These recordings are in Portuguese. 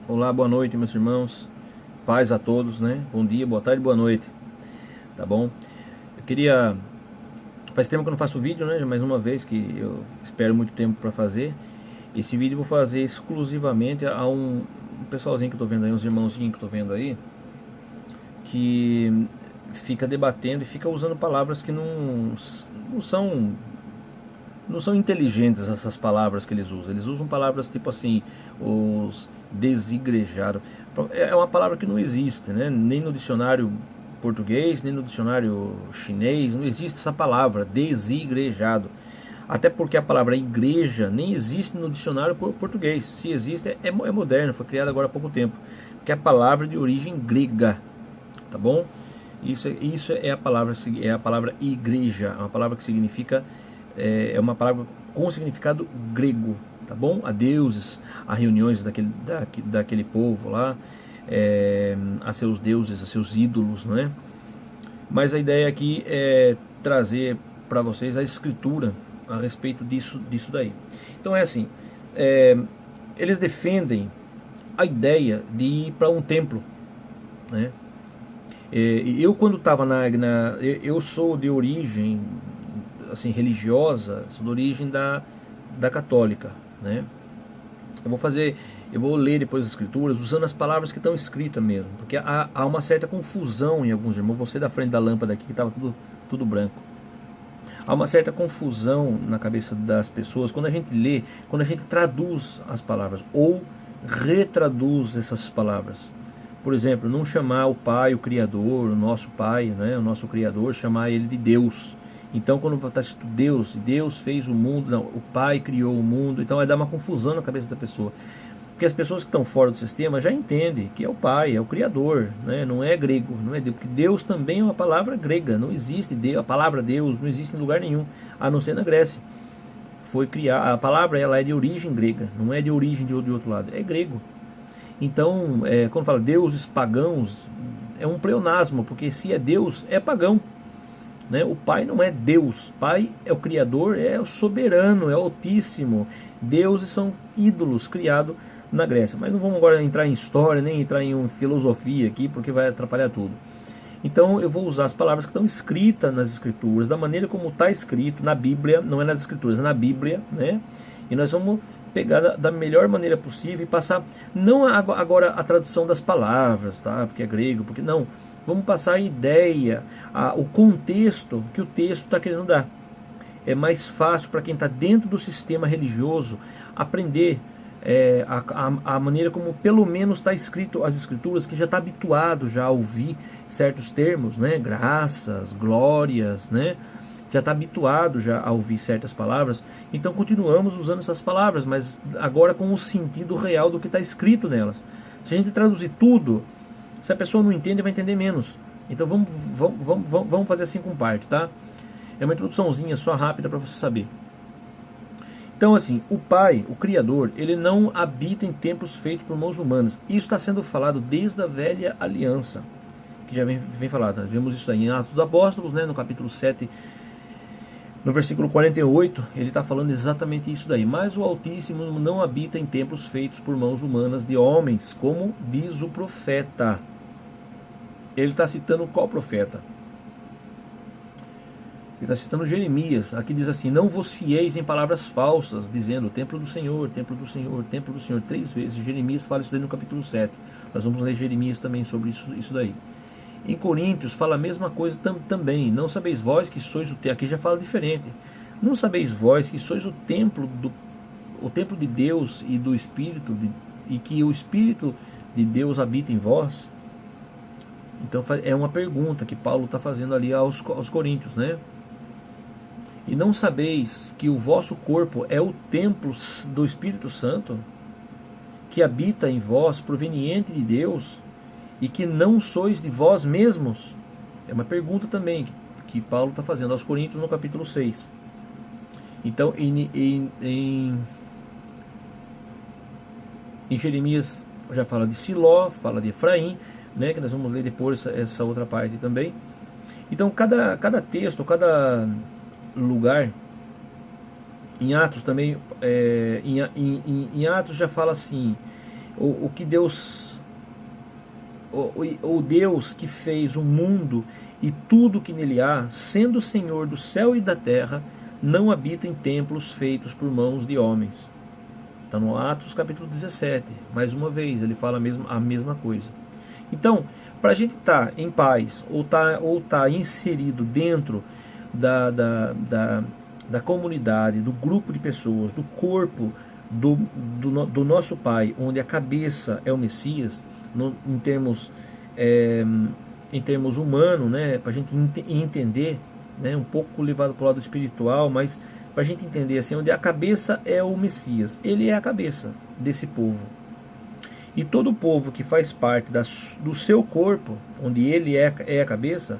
Olá, boa noite, meus irmãos. Paz a todos, né? Bom dia, boa tarde, boa noite. Tá bom? Eu queria. Faz tempo que eu não faço vídeo, né? Mais uma vez que eu espero muito tempo para fazer. Esse vídeo eu vou fazer exclusivamente a um pessoalzinho que eu tô vendo aí, uns irmãozinhos que eu tô vendo aí, que fica debatendo e fica usando palavras que não são. Não são inteligentes essas palavras que eles usam. Eles usam palavras tipo assim, os desigrejaram. É uma palavra que não existe, né? Nem no dicionário português, nem no dicionário chinês, não existe essa palavra, desigrejado. Até porque a palavra igreja nem existe no dicionário português. Se existe, é moderno, foi criada agora há pouco tempo. Porque é a palavra de origem grega, tá bom? Isso é a palavra igreja, é uma palavra que significa é uma palavra com significado grego, tá bom? A deuses, a reuniões daquele povo lá, a seus deuses, a seus ídolos, não é? Mas a ideia aqui é trazer para vocês a escritura a respeito disso daí. Então é assim, é, eles defendem a ideia de ir para um templo, né? Eu quando estava eu sou de origem assim religiosa, sou de origem da católica, né? Eu vou fazer, eu vou ler depois as escrituras usando as palavras que estão escritas mesmo, porque há uma certa confusão em alguns irmãos. Você da frente da lâmpada aqui que estava tudo branco. Há uma certa confusão na cabeça das pessoas quando a gente lê, quando a gente traduz as palavras ou retraduz essas palavras. Por exemplo, não chamar o Pai, o Criador, o nosso Pai, né, o nosso Criador, chamar ele de Deus. Então, quando está escrito Deus, Deus fez o mundo, não, o Pai criou o mundo, então vai dar uma confusão na cabeça da pessoa. Porque as pessoas que estão fora do sistema já entendem que é o Pai, é o Criador, né? Não é grego, não é Deus, porque Deus também é uma palavra grega, não existe Deus, a palavra Deus não existe em lugar nenhum, a não ser na Grécia. Foi criar, a palavra ela é de origem grega, não é de origem de outro lado, é grego. Então, quando fala deuses pagãos, é um pleonasmo, porque se é Deus, é pagão. Né? O Pai não é Deus, Pai é o Criador, é o soberano, é o Altíssimo. Deuses são ídolos criados na Grécia. Mas não vamos agora entrar em história, nem entrar em filosofia aqui, porque vai atrapalhar tudo. Então eu vou usar as palavras que estão escritas nas Escrituras, da maneira como está escrito na Bíblia, não é nas Escrituras, é na Bíblia, né? E nós vamos pegar da melhor maneira possível e passar, não agora a tradução das palavras, tá? Porque é grego, porque não. Vamos passar a ideia, o contexto que o texto está querendo dar. É mais fácil para quem está dentro do sistema religioso aprender a maneira como pelo menos está escrito as escrituras, que já está habituado já a ouvir certos termos, né? Graças, glórias, né? Já está habituado já a ouvir certas palavras, então continuamos usando essas palavras, mas agora com o sentido real do que está escrito nelas. Se a gente traduzir tudo, se a pessoa não entende, vai entender menos. Então vamos fazer assim com parte, tá? É uma introduçãozinha só rápida para você saber. Então, assim, o Pai, o Criador, ele não habita em templos feitos por mãos humanas. Isso está sendo falado desde a velha aliança, que já vem falado. Nós vemos isso aí em Atos dos Apóstolos, né, no capítulo 7, no versículo 48, ele está falando exatamente isso daí. Mas o Altíssimo não habita em templos feitos por mãos humanas de homens, como diz o profeta. Ele está citando qual profeta? Ele está citando Jeremias. Aqui diz assim: não vos fieis em palavras falsas, dizendo templo do Senhor, templo do Senhor, templo do Senhor. 3 vezes. Jeremias fala isso daí no capítulo 7. Nós vamos ler Jeremias também sobre isso daí. Em Coríntios fala a mesma coisa também. Não sabeis vós que sois o templo. Aqui já fala diferente. Não sabeis vós que sois o templo de Deus e do Espírito, e que o Espírito de Deus habita em vós? Então é uma pergunta que Paulo está fazendo ali aos Coríntios, né? E não sabeis que o vosso corpo é o templo do Espírito Santo, que habita em vós, proveniente de Deus, e que não sois de vós mesmos? É uma pergunta também que Paulo está fazendo aos Coríntios no capítulo 6. Então, em Jeremias já fala de Siló, fala de Efraim, né, que nós vamos ler depois essa outra parte também. Então, cada texto, cada lugar, em Atos também, em Atos já fala assim, o que Deus, o Deus que fez o mundo e tudo que nele há, sendo Senhor do céu e da terra, não habita em templos feitos por mãos de homens. Está no Atos capítulo 17. Mais uma vez, ele fala a mesma coisa. Então, para a gente estar em paz, ou tá inserido dentro da comunidade, do grupo de pessoas, do corpo do nosso Pai, onde a cabeça é o Messias, em termos humanos, né, para a gente entender, né, um pouco levado para o lado espiritual, mas para a gente entender assim, onde a cabeça é o Messias, ele é a cabeça desse povo. E todo povo que faz parte do seu corpo, onde ele é a cabeça,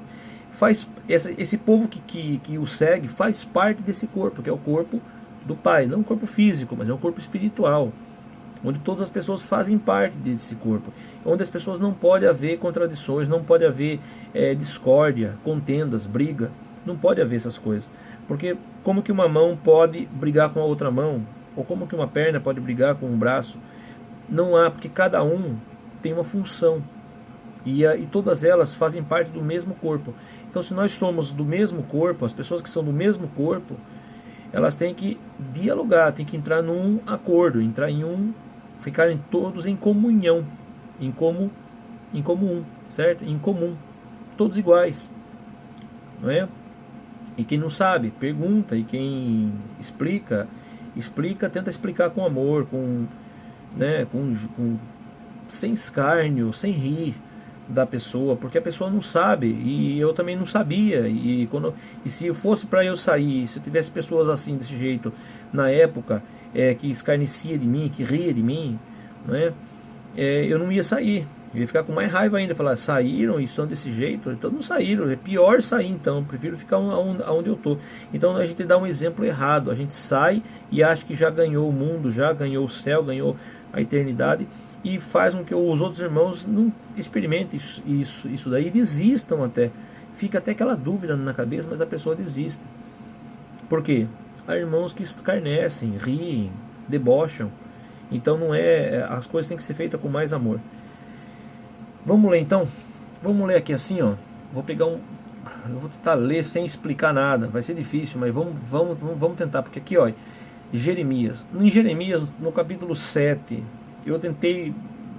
esse povo que o segue faz parte desse corpo, que é o corpo do Pai. Não um corpo físico, mas é um corpo espiritual, onde todas as pessoas fazem parte desse corpo, onde as pessoas não pode haver contradições, não pode haver discórdia, contendas, briga, não pode haver essas coisas. Porque como que uma mão pode brigar com a outra mão? Ou como que uma perna pode brigar com um braço? Não há, porque cada um tem uma função. E todas elas fazem parte do mesmo corpo. Então, se nós somos do mesmo corpo, as pessoas que são do mesmo corpo, elas têm que dialogar, têm que entrar num acordo, ficarem todos em comunhão, em comum, certo? Em comum, todos iguais, não é? E quem não sabe, pergunta, e quem explica, tenta explicar com amor, né, sem escárnio, sem rir da pessoa, porque a pessoa não sabe, e eu também não sabia, e se fosse para eu sair, se eu tivesse pessoas assim, desse jeito, na época, que escarnecia de mim, que ria de mim, né, eu não ia sair, eu ia ficar com mais raiva ainda, falar, saíram e são desse jeito, então não saíram, é pior sair então, eu prefiro ficar onde eu estou. Então a gente dá um exemplo errado, a gente sai e acha que já ganhou o mundo, já ganhou o céu, ganhou a eternidade, e faz com que os outros irmãos não experimentem isso daí, desistam até. Fica até aquela dúvida na cabeça, mas a pessoa desiste. Por quê? Há irmãos que escarnecem, riem, debocham. Então as coisas têm que ser feitas com mais amor. Vamos ler então? Vamos ler aqui assim, ó. Eu vou tentar ler sem explicar nada. Vai ser difícil, mas vamos tentar, porque aqui, ó, Jeremias. Em Jeremias, no capítulo 7, eu tentei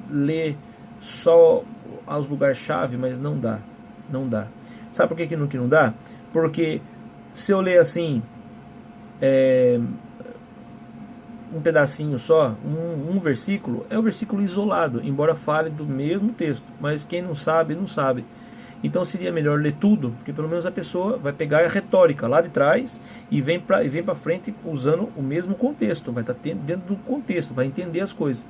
ler só os lugares-chave, mas não dá. Não dá. Sabe por que não dá? Porque se eu ler assim, um pedacinho só, um versículo, é um versículo isolado, embora fale do mesmo texto, mas quem não sabe, não sabe. Então seria melhor ler tudo, porque pelo menos a pessoa vai pegar a retórica lá de trás e vem para frente usando o mesmo contexto, vai estar dentro do contexto, vai entender as coisas.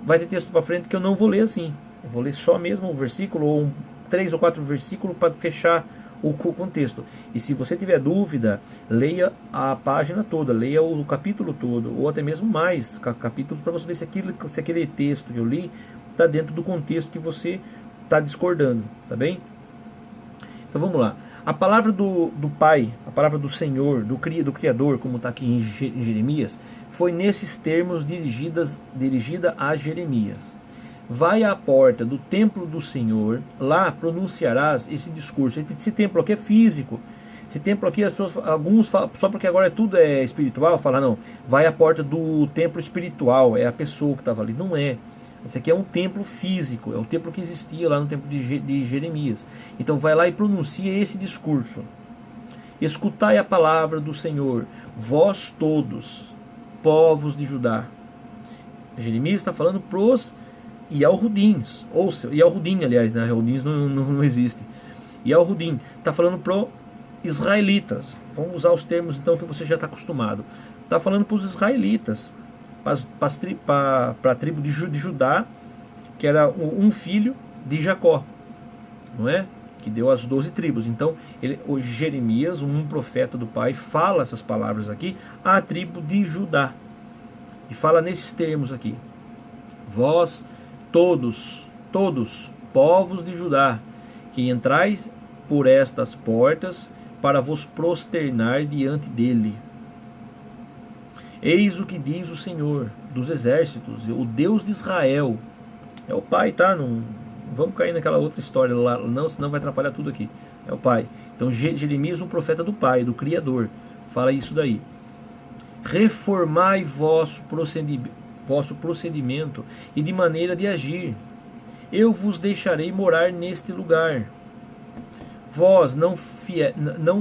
Vai ter texto para frente que eu não vou ler assim, eu vou ler só mesmo o versículo, ou 3 ou 4 versículos para fechar o contexto. E se você tiver dúvida, leia a página toda, leia o capítulo todo, ou até mesmo mais capítulos, para você ver se aquele texto que eu li está dentro do contexto que você está discordando, tá bem? Então vamos lá. A palavra do Pai, a palavra do Senhor, do Criador, como está aqui em Jeremias, foi nesses termos dirigida a Jeremias. Vai à porta do templo do Senhor, lá pronunciarás esse discurso. Esse templo aqui é físico. Esse templo aqui, alguns falam, só porque agora tudo é espiritual, falam, não, vai à porta do templo espiritual, é a pessoa que estava ali. Não é. Esse aqui é um templo físico, é o templo que existia lá no templo de Jeremias. Então vai lá e pronuncia esse discurso. Escutai a palavra do Senhor, vós todos, povos de Judá. Jeremias está falando pros Yalhudins, ou Yalhudim, aliás, né? Yalhudins não existe. Yalhudim, está falando pro israelitas. Vamos usar os termos então que você já está acostumado. Está falando para os israelitas, para a tribo de Judá, que era um filho de Jacó, não é? Que deu as 12 tribos. Então, Jeremias, um profeta do Pai, fala essas palavras aqui à tribo de Judá. E fala nesses termos aqui. Vós todos, povos de Judá, que entrais por estas portas para vos prosternar diante dele. Eis o que diz o Senhor dos exércitos, o Deus de Israel, É o pai, tá? Não vamos cair naquela outra história lá, não, senão vai atrapalhar tudo aqui. É o pai. Então Jeremias, um profeta do pai, do Criador, fala isso daí. Reformai vosso procedimento e de maneira de agir. Eu vos deixarei morar neste lugar. Vós não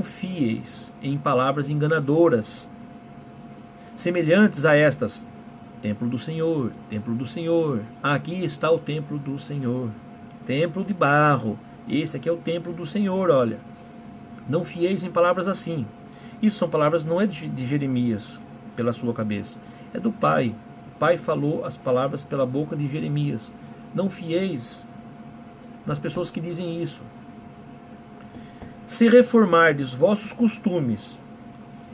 fieis em palavras enganadoras, semelhantes a estas. Templo do Senhor, templo do Senhor. Aqui está o templo do Senhor. Templo de barro. Esse aqui é o templo do Senhor, olha. Não fieis em palavras assim. Isso são palavras, não é de Jeremias, pela sua cabeça. É do Pai. O Pai falou as palavras pela boca de Jeremias. Não fieis nas pessoas que dizem isso. Se reformardes vossos costumes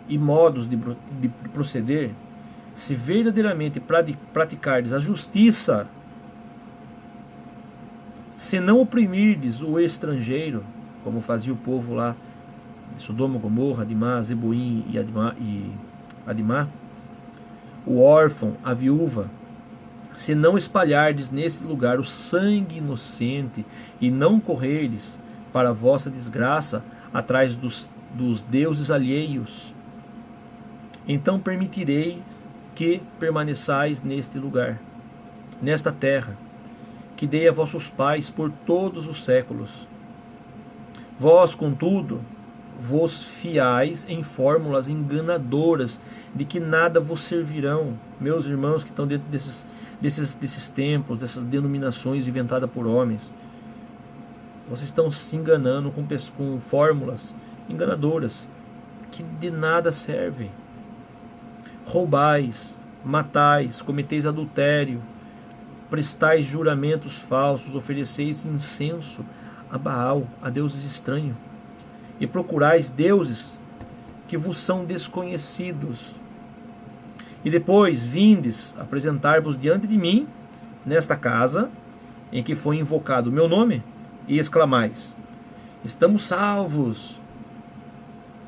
e modos de proceder, se verdadeiramente praticardes a justiça, se não oprimirdes o estrangeiro, como fazia o povo lá de Sodoma, Gomorra, Adimá, Zeboim e Adimá, o órfão, a viúva, se não espalhardes nesse lugar o sangue inocente e não correrdes para a vossa desgraça atrás dos deuses alheios, então permitirei que permaneçais neste lugar, nesta terra, que dei a vossos pais por todos os séculos. Vós, contudo, vos fiais em fórmulas enganadoras, de que nada vos servirão. Meus irmãos que estão dentro desses templos, dessas denominações inventadas por homens, vocês estão se enganando com fórmulas enganadoras, que de nada servem. Roubais, matais, cometeis adultério, prestais juramentos falsos, ofereceis incenso a Baal, a deuses estranhos, e procurais deuses que vos são desconhecidos. E depois vindes apresentar-vos diante de mim, nesta casa, em que foi invocado o meu nome, e exclamais: estamos salvos,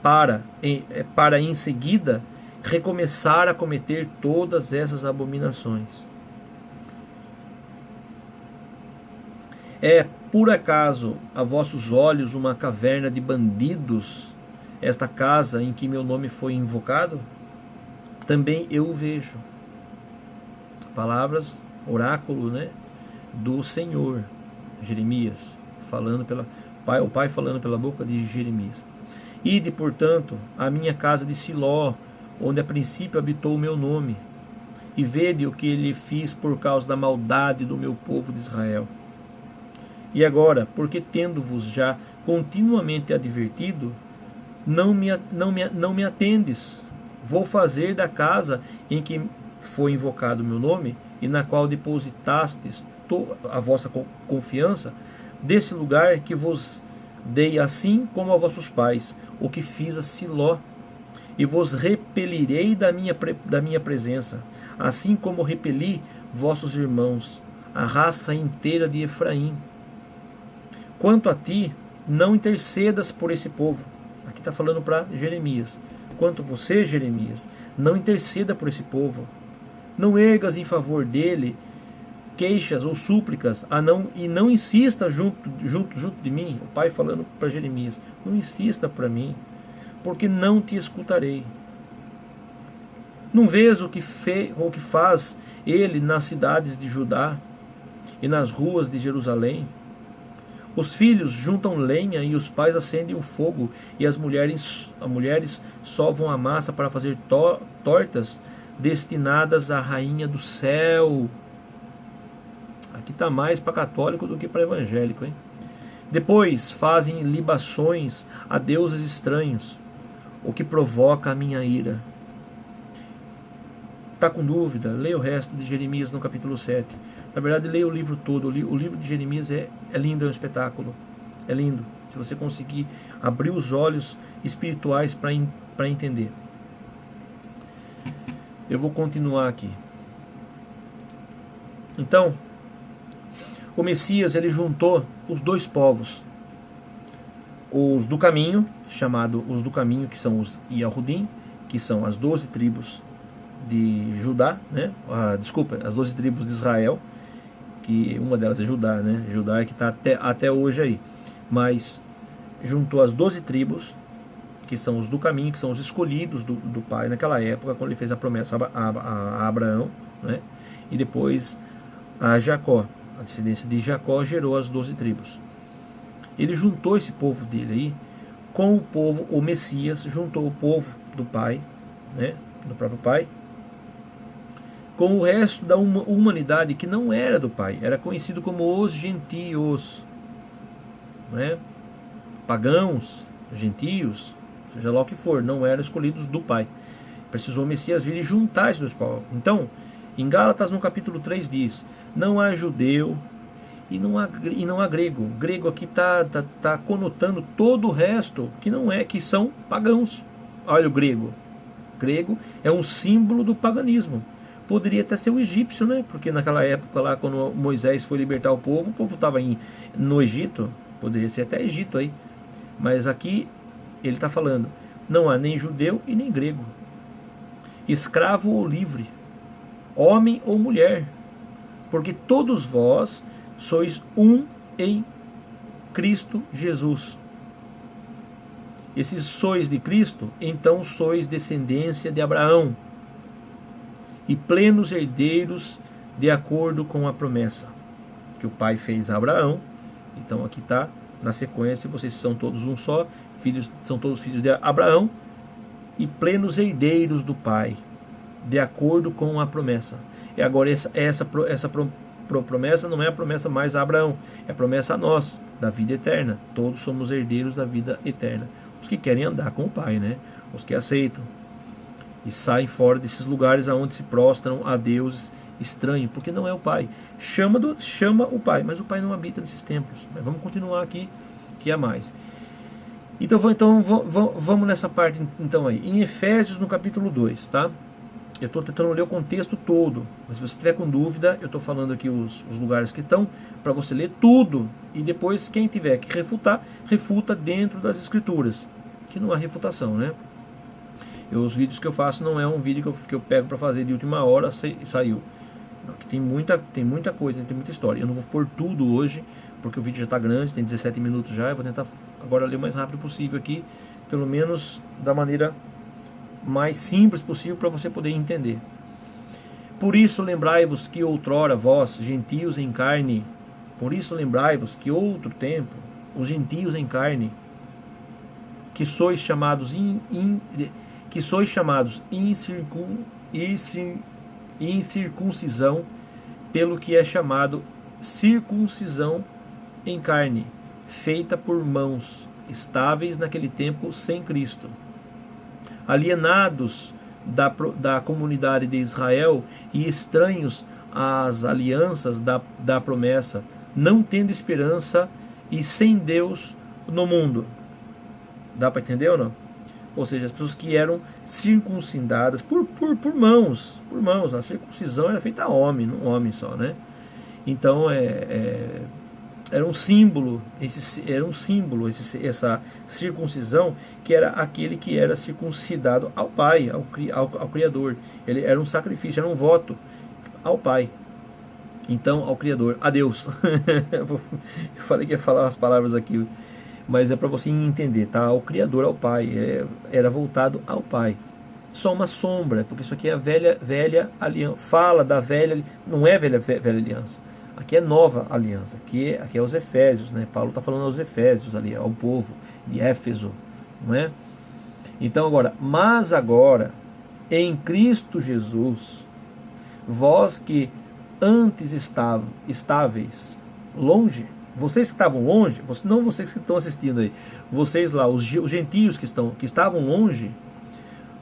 para em seguida recomeçar a cometer todas essas abominações. É por acaso a vossos olhos uma caverna de bandidos, esta casa em que meu nome foi invocado? Também eu vejo. Palavras, oráculo, né, do Senhor, Jeremias, o pai falando pela boca de Jeremias. Ide, portanto, à minha casa de Siló, onde a princípio habitou o meu nome, e vede o que lhe fiz por causa da maldade do meu povo de Israel. E agora, porque tendo-vos já continuamente advertido, não me atendes. Vou fazer da casa em que foi invocado o meu nome, e na qual depositastes a vossa confiança, desse lugar que vos dei assim como a vossos pais, o que fiz a Siló, e vos repelirei da minha presença, assim como repeli vossos irmãos, a raça inteira de Efraim. Quanto a ti, não intercedas por esse povo. Aqui está falando para Jeremias. Quanto você, Jeremias, não interceda por esse povo. Não ergas em favor dele queixas ou súplicas, e não insista junto de mim. O pai falando para Jeremias: não insista para mim, porque não te escutarei. Não vês o que faz ele nas cidades de Judá e nas ruas de Jerusalém? Os filhos juntam lenha e os pais acendem o fogo, e as mulheres sovam a massa para fazer tortas destinadas à rainha do céu. Aqui está mais para católico do que para evangélico, hein? Depois fazem libações a deuses estranhos, o que provoca a minha ira. Está com dúvida? Leia o resto de Jeremias no capítulo 7. Na verdade, leia o livro todo. O livro de Jeremias é lindo, é um espetáculo. É lindo. Se você conseguir abrir os olhos espirituais para entender. Eu vou continuar aqui. Então, o Messias, ele juntou os dois povos. Os do caminho, os do caminho, que são os Yahudim, que são as 12 tribos de Judá, né? As 12 tribos de Israel, que uma delas é Judá, né? Judá é que está até hoje aí. Mas juntou as 12 tribos, que são os do caminho, que são os escolhidos do pai naquela época, quando ele fez a promessa a Abraão, né? E depois a Jacó. A descendência de Jacó gerou as 12 tribos. Ele juntou esse povo dele aí com o povo, o Messias, juntou o povo do pai, né? Do próprio pai, com o resto da humanidade que não era do pai, era conhecido como os gentios, né? Pagãos, gentios, seja lá o que for, não eram escolhidos do pai. Precisou o Messias vir e juntar esses dois povos. Então, em Gálatas, no capítulo 3 diz: não há judeu e não há grego. Grego aqui tá conotando todo o resto que não é, que são pagãos. Olha o grego. Grego é um símbolo do paganismo. Poderia até ser o egípcio, né? Porque naquela época lá, quando Moisés foi libertar o povo estava no Egito. Poderia ser até Egito aí. Mas aqui ele está falando: não há nem judeu e nem grego, escravo ou livre, homem ou mulher, porque todos vós sois um em Cristo Jesus. Esses sois de Cristo, então sois descendência de Abraão e plenos herdeiros de acordo com a promessa que o pai fez a Abraão. Então aqui está na sequência: vocês são todos um só, são todos filhos de Abraão e plenos herdeiros do pai, de acordo com a promessa. E agora essa promessa não é a promessa mais a Abraão, é a promessa a nós, da vida eterna. Todos somos herdeiros da vida eterna. Os que querem andar com o pai, né? Os que aceitam e saem fora desses lugares aonde se prostram a deuses estranhos, porque não é o pai. Chama o pai, mas o pai não habita nesses templos. Mas vamos continuar aqui, que há mais. Então vamos nessa parte então aí. Em Efésios, no capítulo 2, tá? Eu estou tentando ler o contexto todo, mas se você tiver com dúvida, eu estou falando aqui os lugares que estão, para você ler tudo, e depois quem tiver que refutar, refuta dentro das escrituras, que não há refutação, né? Os vídeos que eu faço não é um vídeo que eu pego para fazer de última hora e saiu. Aqui tem muita coisa, tem muita história. Eu não vou pôr tudo hoje, porque o vídeo já está grande, tem 17 minutos já. Eu vou tentar agora ler o mais rápido possível aqui, pelo menos da maneira mais simples possível para você poder entender. Por isso lembrai-vos que outrora vós, gentios em carne, por isso lembrai-vos que outro tempo, os gentios em carne, que sois chamados incircuncisão, pelo que é chamado circuncisão em carne, feita por mãos, estáveis naquele tempo sem Cristo, alienados da comunidade de Israel e estranhos às alianças da promessa, não tendo esperança e sem Deus no mundo. Dá para entender ou não? Ou seja, as pessoas que eram circuncidadas por mãos. A circuncisão era feita a homem, não homem só, né? Então era um símbolo, essa circuncisão, que era aquele que era circuncidado ao Pai, ao Criador. Ele era um sacrifício, era um voto ao Pai. Então, ao Criador, a Deus. Eu falei que ia falar as palavras aqui, mas é para você entender, tá? Ao Criador, ao Pai, era voltado ao Pai. Só uma sombra, porque isso aqui é a velha aliança. Fala da velha, não é velha aliança. Aqui é nova aliança, aqui é os Efésios, né? Paulo está falando aos Efésios ali, ao povo de Éfeso, não é? Então mas agora, em Cristo Jesus, vós que antes estáveis longe, vocês que estavam longe, não vocês que estão assistindo aí, vocês lá, os gentios que estavam longe,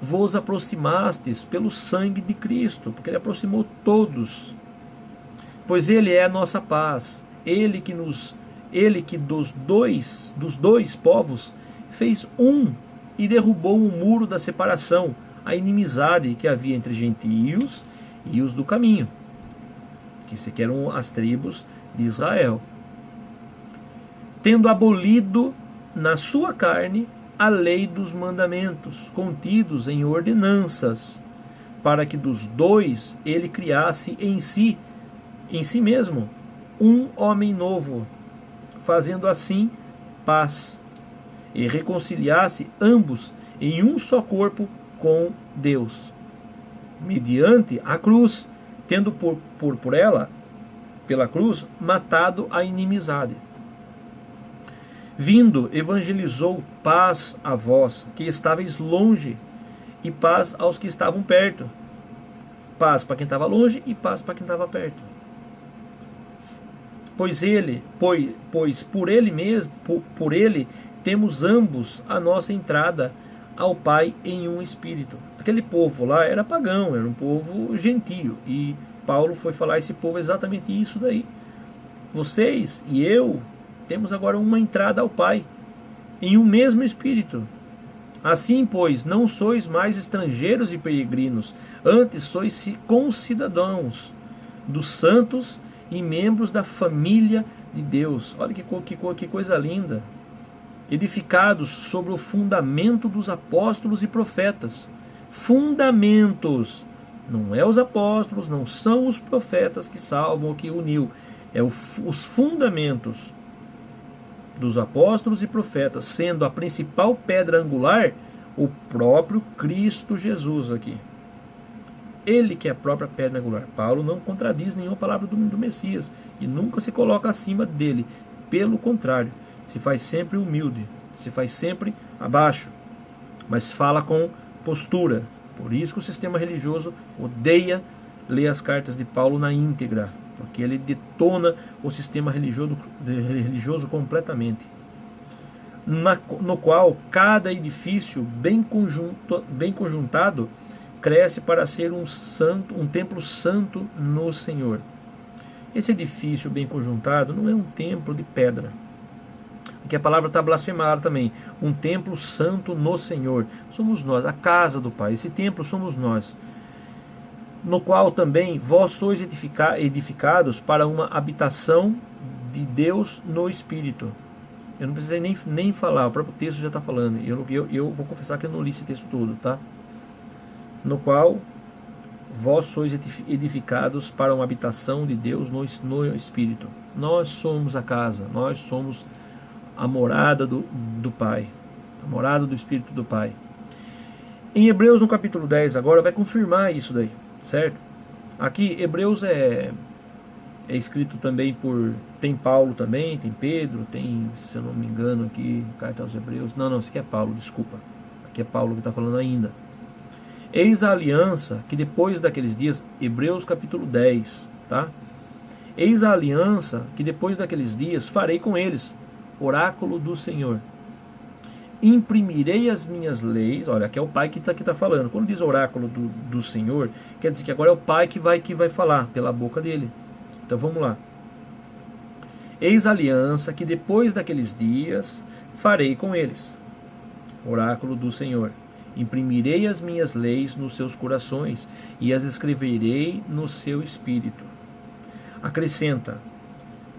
vos aproximastes pelo sangue de Cristo, porque ele aproximou todos. Pois ele é a nossa paz, ele que dos dois povos fez um e derrubou o muro da separação, a inimizade que havia entre gentios e os do caminho, que eram as tribos de Israel, tendo abolido na sua carne a lei dos mandamentos, contidos em ordenanças, para que dos dois ele criasse em si mesmo um homem novo, fazendo assim paz, e reconciliasse ambos em um só corpo com Deus, mediante a cruz, tendo por ela, pela cruz, matado a inimizade. Vindo, evangelizou paz a vós, que estáveis longe, e paz aos que estavam perto. Paz para quem estava longe e paz para quem estava perto. Pois por ele mesmo, por ele temos ambos a nossa entrada ao Pai em um espírito. Aquele povo lá era pagão, era um povo gentio, e Paulo foi falar a esse povo exatamente isso daí. Vocês e eu temos agora uma entrada ao Pai em um mesmo espírito. Assim, pois, não sois mais estrangeiros e peregrinos, antes sois concidadãos dos santos e membros da família de Deus. Olha que coisa linda. Edificados sobre o fundamento dos apóstolos e profetas. Fundamentos. Não é os apóstolos, não são os profetas que salvam, que uniu. É os fundamentos dos apóstolos e profetas, sendo a principal pedra angular o próprio Cristo Jesus aqui. Ele que é a própria pedra angular. Paulo não contradiz nenhuma palavra do Messias e nunca se coloca acima dele. Pelo contrário, se faz sempre humilde, se faz sempre abaixo, mas fala com postura. Por isso que o sistema religioso odeia ler as cartas de Paulo na íntegra, porque ele detona o sistema religioso completamente, no qual cada edifício bem conjuntado cresce para ser um templo santo no Senhor. Esse edifício bem conjuntado não é um templo de pedra, porque a palavra está blasfemada também. Um templo santo no Senhor. Somos nós, a casa do Pai. Esse templo somos nós, no qual também vós sois edificados para uma habitação de Deus no Espírito. Eu não precisei nem falar, o próprio texto já está falando. Eu vou confessar que eu não li esse texto todo, tá? No qual vós sois edificados para uma habitação de Deus no Espírito. Nós somos a casa, nós somos a morada do Pai, a morada do Espírito do Pai. Em Hebreus, no capítulo 10, agora, vai confirmar isso daí, certo? Aqui, Hebreus é escrito também tem Paulo também, tem Pedro, tem, se eu não me engano aqui, carta aos Hebreus. Não, isso aqui é Paulo, desculpa. Aqui é Paulo que está falando ainda. Eis a aliança que depois daqueles dias, Hebreus capítulo 10, tá? Eis a aliança que depois daqueles dias farei com eles, oráculo do Senhor. Imprimirei as minhas leis. Olha, aqui é o Pai que está falando. Quando diz oráculo do Senhor, quer dizer que agora é o Pai que vai falar pela boca dele. Então vamos lá. Eis a aliança que depois daqueles dias farei com eles, oráculo do Senhor. Imprimirei as minhas leis nos seus corações e as escreverei no seu espírito. Acrescenta: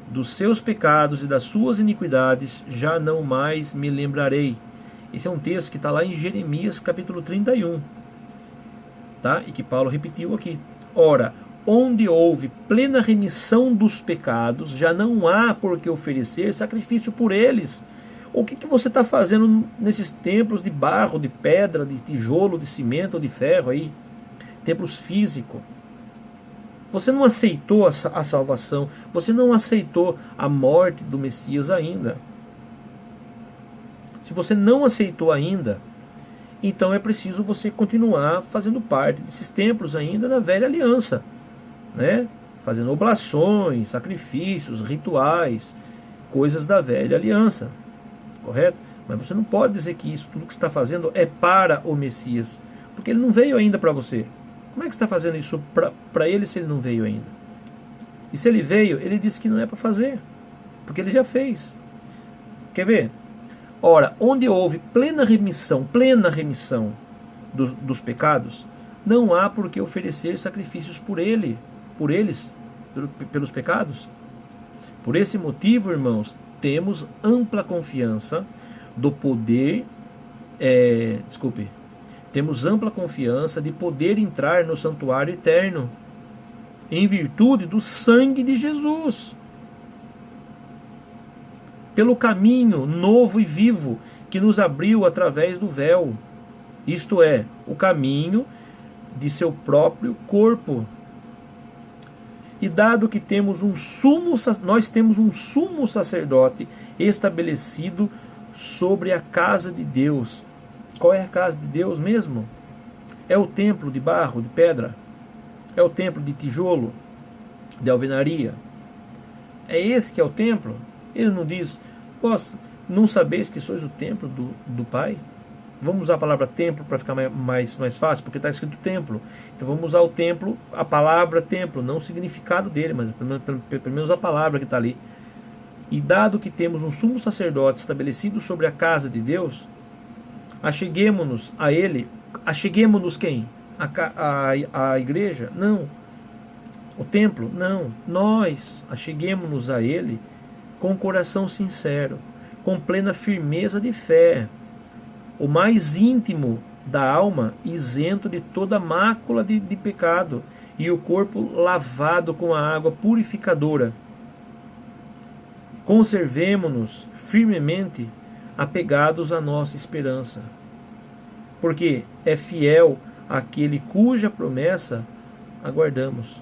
dos seus pecados e das suas iniquidades já não mais me lembrarei. Esse é um texto que está lá em Jeremias capítulo 31, tá? E que Paulo repetiu aqui. Ora, onde houve plena remissão dos pecados, já não há por que oferecer sacrifício por eles. O que você está fazendo nesses templos de barro, de pedra, de tijolo, de cimento, de ferro aí? Templos físicos. Você não aceitou a salvação. Você não aceitou a morte do Messias ainda. Se você não aceitou ainda, então é preciso você continuar fazendo parte desses templos ainda na velha aliança, né? Fazendo oblações, sacrifícios, rituais, coisas da velha aliança. Correto? Mas você não pode dizer que isso, tudo que você está fazendo é para o Messias, porque ele não veio ainda para você. Como é que você está fazendo isso para ele se ele não veio ainda? E se ele veio, ele disse que não é para fazer, porque ele já fez. Quer ver? Ora, onde houve plena remissão dos pecados, não há por que oferecer sacrifícios pelos pecados. Por esse motivo, irmãos, temos ampla confiança do poder, temos ampla confiança de poder entrar no santuário eterno, em virtude do sangue de Jesus. pelo caminho novo e vivo que nos abriu através do véu, isto é, o caminho de seu próprio corpo. E dado que nós temos um sumo sacerdote estabelecido sobre a casa de Deus. Qual é a casa de Deus mesmo? É o templo de barro, de pedra? É o templo de tijolo, de alvenaria? É esse que é o templo? Ele não diz, vós não sabeis que sois o templo do Pai? Vamos usar a palavra templo para ficar mais fácil, porque está escrito templo. Então vamos usar o templo, a palavra templo, não o significado dele, mas pelo menos a palavra que está ali. E dado que temos um sumo sacerdote estabelecido sobre a casa de Deus, acheguemo-nos a ele. Acheguemo-nos quem? A igreja? Não. O templo? Não. Nós acheguemo-nos a ele com um coração sincero, com plena firmeza de fé, o mais íntimo da alma, isento de toda mácula de pecado, e o corpo lavado com a água purificadora. Conservemo-nos firmemente apegados à nossa esperança, porque é fiel aquele cuja promessa aguardamos.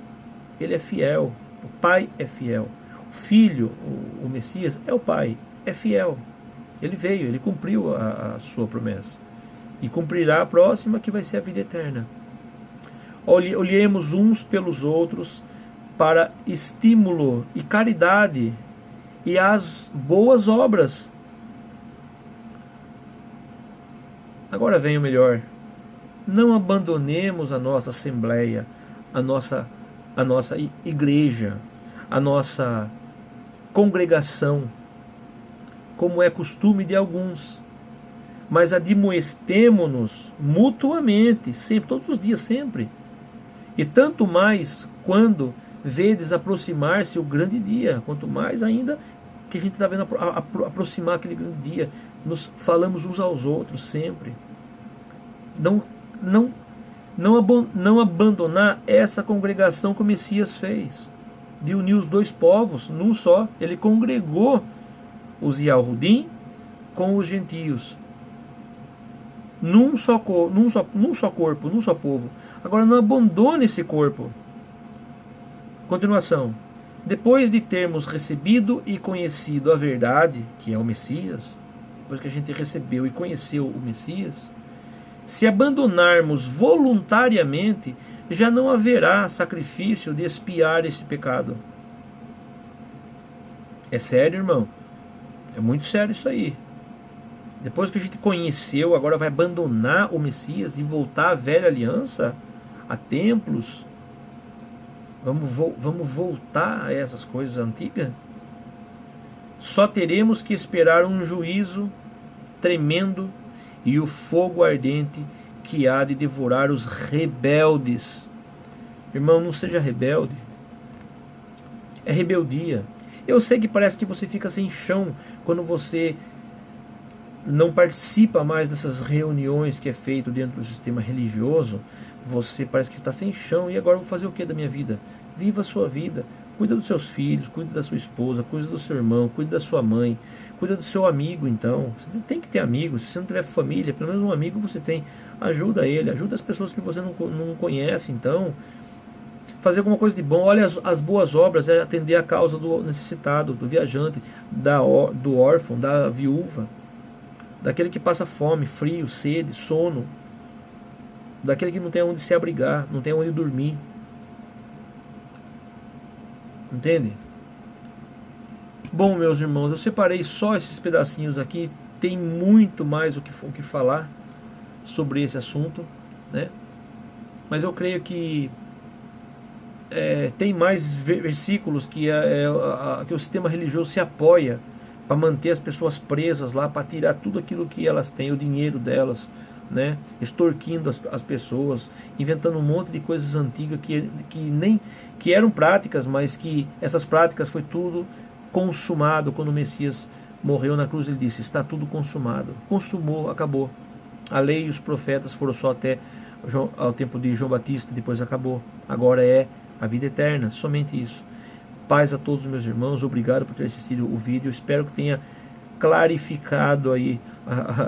Ele é fiel, o Pai é fiel. O Filho, o Messias, é o Pai, é fiel. Ele veio, ele cumpriu a sua promessa. E cumprirá a próxima, que vai ser a vida eterna. Olhemos uns pelos outros para estímulo e caridade e as boas obras. Agora vem o melhor. Não abandonemos a nossa assembleia, a nossa igreja, a nossa congregação, como é costume de alguns, mas admoestemo-nos mutuamente, sempre, todos os dias, sempre. E tanto mais quando vedes aproximar-se o grande dia, quanto mais ainda que a gente está vendo aproximar aquele grande dia, nos falamos uns aos outros sempre. Não abandonar essa congregação que o Messias fez, de unir os dois povos num só. Ele congregou os Yahudim com os gentios, num só corpo, num só povo. Agora não abandone esse corpo. Continuação. Depois de termos recebido e conhecido a verdade, que é o Messias, depois que a gente recebeu e conheceu o Messias, se abandonarmos voluntariamente, já não haverá sacrifício de expiar esse pecado. É sério, irmão? É muito sério isso aí. Depois que a gente conheceu, agora vai abandonar o Messias e voltar à velha aliança, a templos? Vamos voltar a essas coisas antigas? Só teremos que esperar um juízo tremendo e o fogo ardente que há de devorar os rebeldes. Irmão, não seja rebelde. É rebeldia. Eu sei que parece que você fica sem chão quando você não participa mais dessas reuniões que é feito dentro do sistema religioso. Você parece que está sem chão. E agora eu vou fazer o que da minha vida? Viva a sua vida. Cuida dos seus filhos, cuida da sua esposa, cuida do seu irmão, cuida da sua mãe, cuida do seu amigo. Então, você tem que ter amigos. Se você não tiver família, pelo menos um amigo você tem. Ajuda ele, ajuda as pessoas que você não conhece. Então, fazer alguma coisa de bom. Olha as boas obras, é atender a causa do necessitado, do viajante, do órfão, da viúva, daquele que passa fome, frio, sede, sono, daquele que não tem onde se abrigar, não tem onde dormir. Entende? Bom, meus irmãos, eu separei só esses pedacinhos aqui. Tem muito mais o que falar sobre esse assunto, né? Mas eu creio que tem mais versículos que o sistema religioso se apoia para manter as pessoas presas lá, para tirar tudo aquilo que elas têm, o dinheiro delas, né? Extorquindo as pessoas, inventando um monte de coisas antigas que eram práticas, mas que essas práticas foi tudo consumado. Quando o Messias morreu na cruz, ele disse: está tudo consumado. Consumou, acabou. A lei e os profetas foram só até ao tempo de João Batista, depois acabou. Agora é a vida eterna, somente isso. Paz a todos os meus irmãos, obrigado por ter assistido o vídeo. Espero que tenha clarificado aí,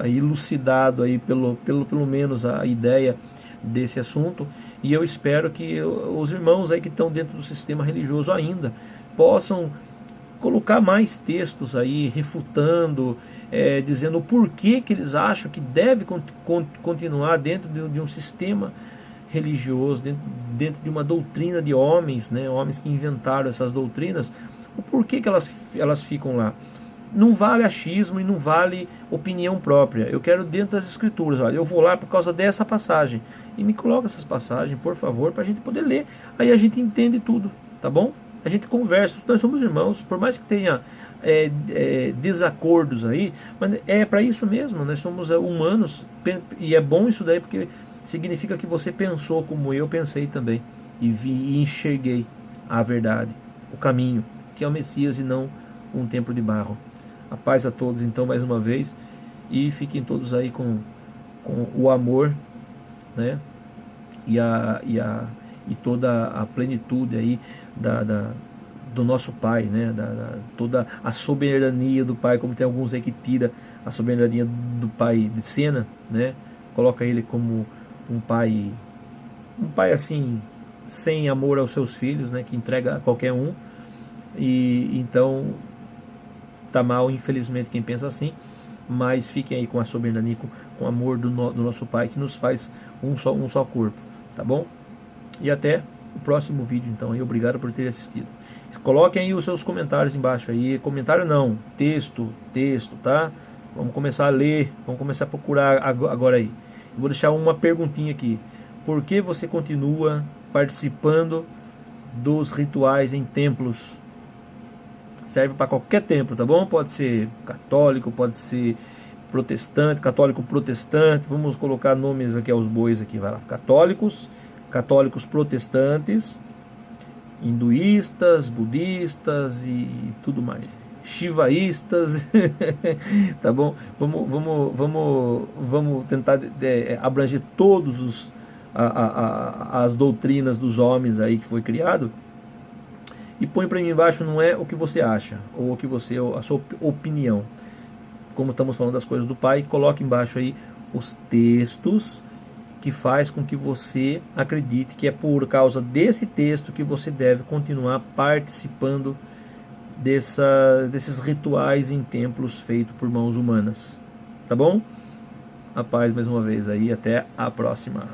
elucidado aí pelo menos a ideia desse assunto, e eu espero que os irmãos aí que estão dentro do sistema religioso ainda possam colocar mais textos aí refutando, dizendo o porquê que eles acham que deve continuar dentro de um sistema religioso, dentro de uma doutrina de homens, né, homens que inventaram essas doutrinas, o porquê que elas ficam lá. Não vale achismo e não vale opinião própria. Eu quero dentro das escrituras. Olha, eu vou lá por causa dessa passagem. E me coloca essas passagens, por favor, para a gente poder ler. Aí a gente entende tudo, tá bom? A gente conversa. Nós somos irmãos. Por mais que tenha desacordos aí, mas é para isso mesmo. Nós somos humanos. E é bom isso daí porque significa que você pensou como eu pensei também. E vi e enxerguei a verdade, o caminho, que é o Messias e não um templo de barro. A paz a todos, então, mais uma vez. E fiquem todos aí com o amor, né? E toda a plenitude aí do nosso Pai, né? Toda a soberania do Pai, como tem alguns aí que tira a soberania do Pai de cena, né? Coloca ele como um pai assim, sem amor aos seus filhos, né? Que entrega a qualquer um. E então tá mal, infelizmente, quem pensa assim, mas fiquem aí com a soberania, com o amor do nosso Pai, que nos faz um só corpo, tá bom? E até o próximo vídeo, então, e obrigado por ter assistido. Coloquem aí os seus comentários embaixo aí, comentário não, texto, tá? Vamos começar a ler, vamos começar a procurar agora aí. Eu vou deixar uma perguntinha aqui. Por que você continua participando dos rituais em templos? Serve para qualquer templo, tá bom? Pode ser católico, pode ser protestante, católico protestante. Vamos colocar nomes aqui aos bois aqui, vai lá. Católicos protestantes, hinduístas, budistas e tudo mais. Shivaístas, tá bom? Vamos tentar abranger todos as doutrinas dos homens aí que foi criado. E põe para mim embaixo, não é o que você acha, ou a sua opinião. Como estamos falando das coisas do Pai, coloque embaixo aí os textos que faz com que você acredite que é por causa desse texto que você deve continuar participando desses rituais em templos feitos por mãos humanas. Tá bom? A paz mais uma vez aí, até a próxima.